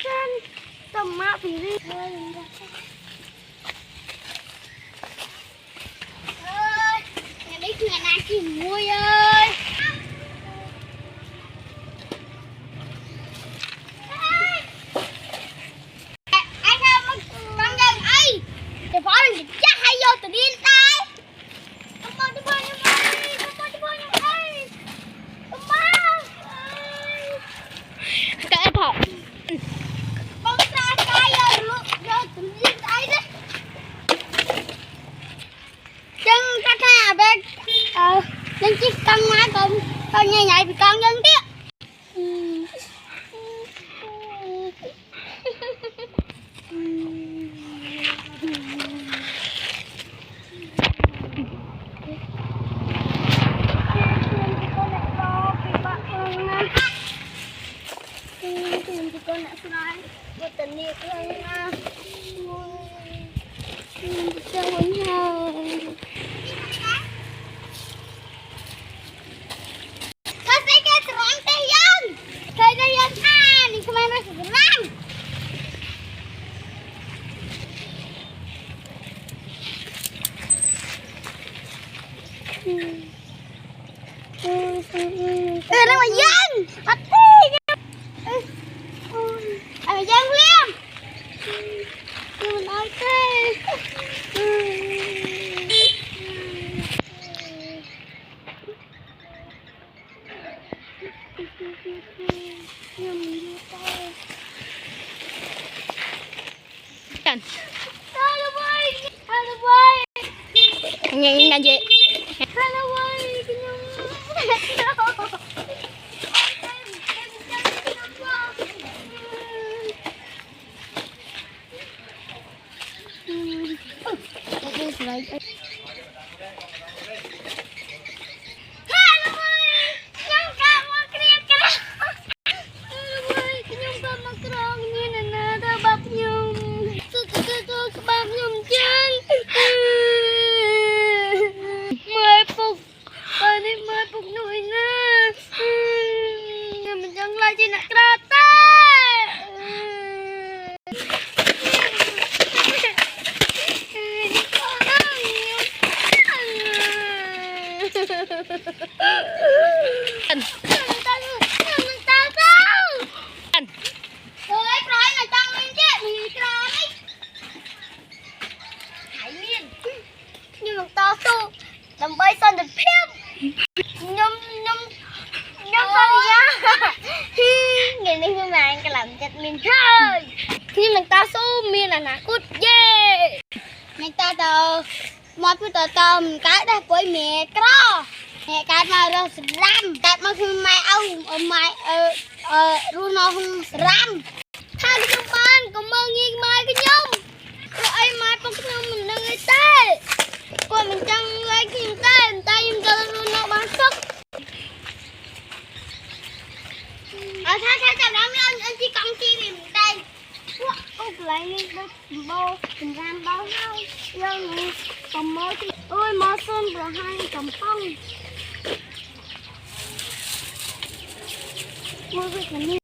sen tomat piri ơi nhà đi chuyện này chị vui ơi anh không con gần ấy thì phó mình chắc hay vô từ điên tay không bao nhiêu cái thọ con ra cái vô từ điên tay đấy chân các nhà bên chân chiếc con má con nhảy nhảy vì con dân tiếc con đã nói một tình yêu thôi nha chơi với nhau thôi phải cái tròn tay dân thôi đây dân đi không ai nói sự lắm nó mà dân bắt đi anh dân liêm nhưng nói thế Nhìn là gì? làm bay son được phim nhom con giá ngày nay như mà cái làm chặt mình thôi nhưng người ta số miên là nà cút dê người ta tờ một cái tôm cái đây với mẹ cro mẹ cái mà rồi ram cái mà khi mai ông mai luôn nó ram hai cái trong ban có mơ nghi mai cái nhung rồi ai mai phong cái nhung mình đang người ta coi mình chẳng lấy cái người ta im cho luôn nó bán sức thay chào đám anh chỉ cầm chi vì mình đây ôi lấy bao mình ram bao nhau dân cầm mơ ôi mơ xuân rồi hai cầm phong mơ cái